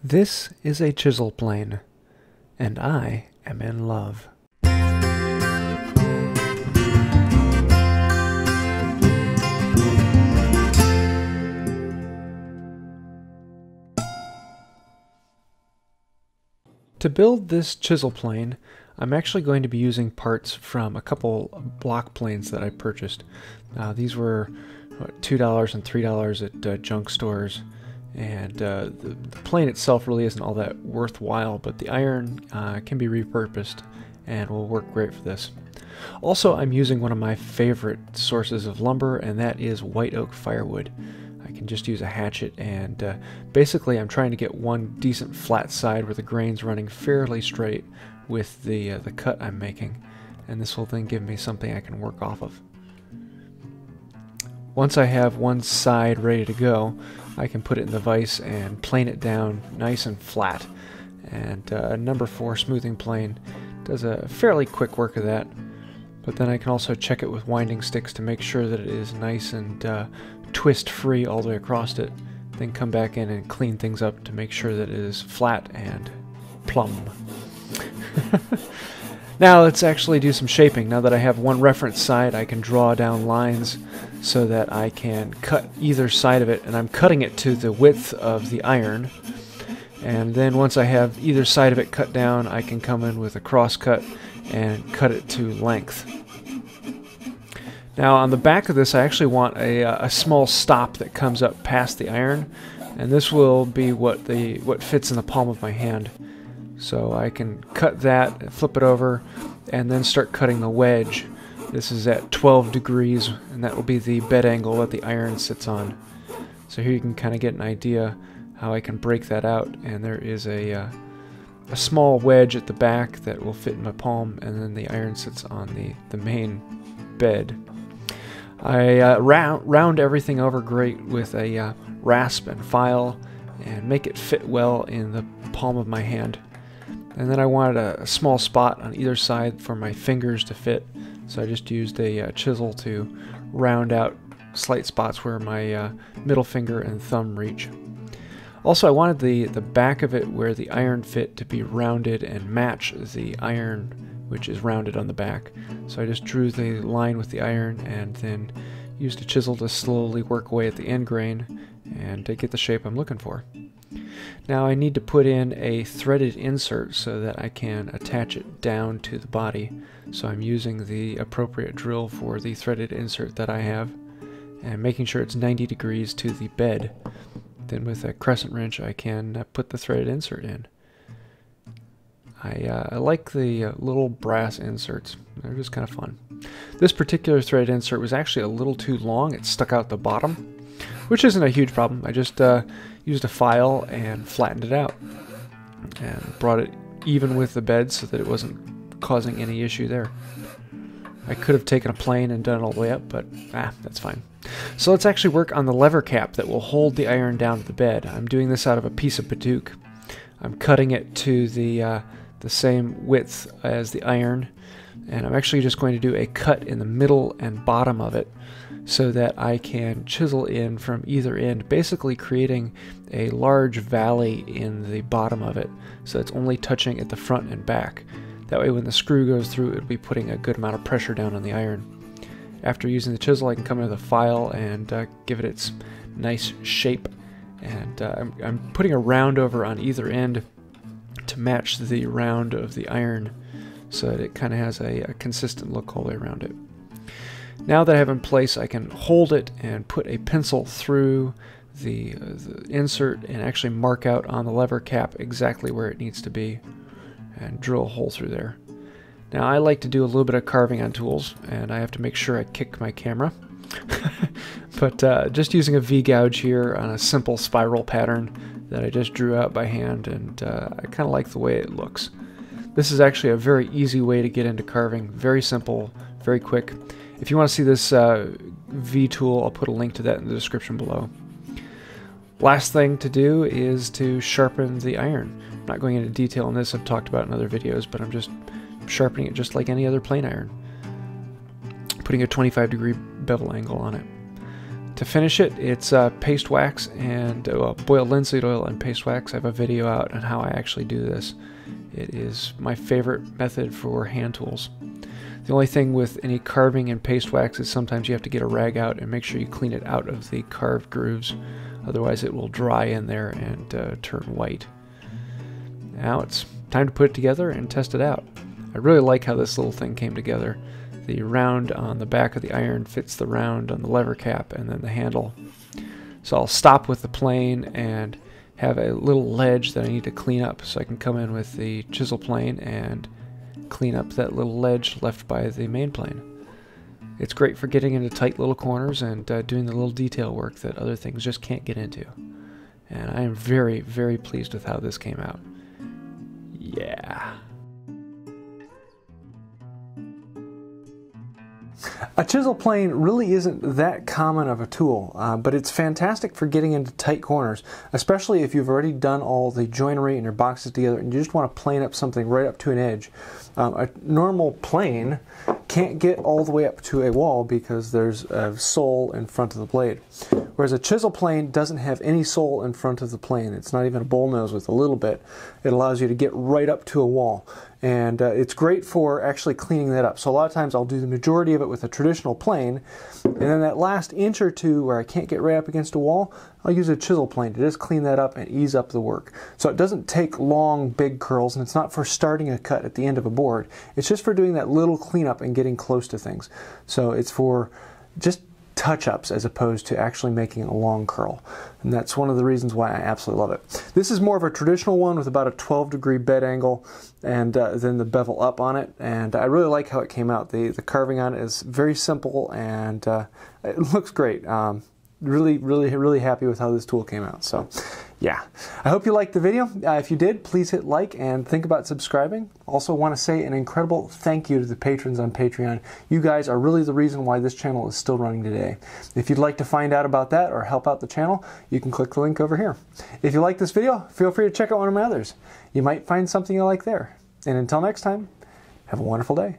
This is a chisel plane, and I am in love. To build this chisel plane, I'm actually going to be using parts from a couple block planes that I purchased. These were $2 and $3 at junk stores, and the plane itself really isn't all that worthwhile, but the iron can be repurposed and will work great for this. Also, I'm using one of my favorite sources of lumber, and that is white oak firewood. I can just use a hatchet, and basically I'm trying to get one decent flat side where the grain's running fairly straight with the cut I'm making, and this will then give me something I can work off of. Once I have one side ready to go, I can put it in the vise and plane it down nice and flat, and a number 4 smoothing plane does a fairly quick work of that, but then I can also check it with winding sticks to make sure that it is nice and twist free all the way across it, then come back in and clean things up to make sure that it is flat and plumb. Now let's actually do some shaping. Now that I have one reference side, I can draw down lines so that I can cut either side of it, and I'm cutting it to the width of the iron, and then once I have either side of it cut down, I can come in with a cross cut and cut it to length. Now on the back of this, I actually want a small stop that comes up past the iron, and this will be what fits in the palm of my hand. So I can cut that, flip it over, and then start cutting the wedge. This is at 12 degrees, and that will be the bed angle that the iron sits on. So here you can kind of get an idea how I can break that out, and there is a small wedge at the back that will fit in my palm, and then the iron sits on the main bed. I round everything over great with a rasp and file and make it fit well in the palm of my hand. And then I wanted a small spot on either side for my fingers to fit, so I just used a chisel to round out slight spots where my middle finger and thumb reach. Also, I wanted the back of it where the iron fit to be rounded and match the iron, which is rounded on the back. So I just drew the line with the iron and then used a chisel to slowly work away at the end grain and to get the shape I'm looking for. Now I need to put in a threaded insert so that I can attach it down to the body. So I'm using the appropriate drill for the threaded insert that I have and making sure it's 90 degrees to the bed. Then with a crescent wrench I can put the threaded insert in. I like the little brass inserts. They're just kind of fun. This particular threaded insert was actually a little too long. It stuck out the bottom, which isn't a huge problem. I just used a file and flattened it out and brought it even with the bed so that it wasn't causing any issue there. I could have taken a plane and done it all the way up, but that's fine. So let's actually work on the lever cap that will hold the iron down to the bed. I'm doing this out of a piece of Paduke. I'm cutting it to the same width as the iron, and I'm actually just going to do a cut in the middle and bottom of it so that I can chisel in from either end, basically creating a large valley in the bottom of it so it's only touching at the front and back. That way when the screw goes through, it'll be putting a good amount of pressure down on the iron. After using the chisel, I can come into the file and give it its nice shape, and I'm putting a round over on either end to match the round of the iron so that it kind of has a consistent look all the way around it. Now that I have it in place, I can hold it and put a pencil through the insert and actually mark out on the lever cap exactly where it needs to be and drill a hole through there. Now I like to do a little bit of carving on tools, and I have to make sure I kick my camera. But just using a V-gouge here on a simple spiral pattern that I just drew out by hand, and I kind of like the way it looks. This is actually a very easy way to get into carving. Very simple, very quick. If you want to see this V-tool, I'll put a link to that in the description below. Last thing to do is to sharpen the iron. I'm not going into detail on this, I've talked about it in other videos, but I'm just sharpening it just like any other plane iron. Putting a 25-degree bevel angle on it. To finish it, it's paste wax and boiled linseed oil and paste wax. I have a video out on how I actually do this. It is my favorite method for hand tools. The only thing with any carving and paste wax is sometimes you have to get a rag out and make sure you clean it out of the carved grooves. Otherwise it will dry in there and turn white. Now it's time to put it together and test it out. I really like how this little thing came together. The round on the back of the iron fits the round on the lever cap and then the handle. So I'll stop with the plane and have a little ledge that I need to clean up, so I can come in with the chisel plane and clean up that little ledge left by the main plane. It's great for getting into tight little corners and doing the little detail work that other things just can't get into. And I am very, very pleased with how this came out. Yeah. A chisel plane really isn't that common of a tool, but it's fantastic for getting into tight corners, especially if you've already done all the joinery and your boxes together and you just want to plane up something right up to an edge. A normal plane can't get all the way up to a wall because there's a sole in front of the blade. Whereas a chisel plane doesn't have any sole in front of the plane. It's not even a bullnose with a little bit. It allows you to get right up to a wall. And it's great for actually cleaning that up. So a lot of times I'll do the majority of it with a traditional plane, and then that last inch or two where I can't get right up against a wall, I'll use a chisel plane to just clean that up and ease up the work. So it doesn't take long, big curls, and it's not for starting a cut at the end of a board. It's just for doing that little cleanup and getting close to things. So it's for just touch-ups as opposed to actually making a long curl. And that's one of the reasons why I absolutely love it. This is more of a traditional one with about a 12-degree bed angle and then the bevel up on it. And I really like how it came out. The carving on it is very simple and it looks great. Really happy with how this tool came out. So yeah, I hope you liked the video. If you did, please hit like and think about subscribing. Also want to say an incredible thank you to the patrons on Patreon. You guys are really the reason why this channel is still running today. If you'd like to find out about that or help out the channel, you can click the link over here. If you like this video, feel free to check out one of my others. You might find something you like there. And until next time, have a wonderful day.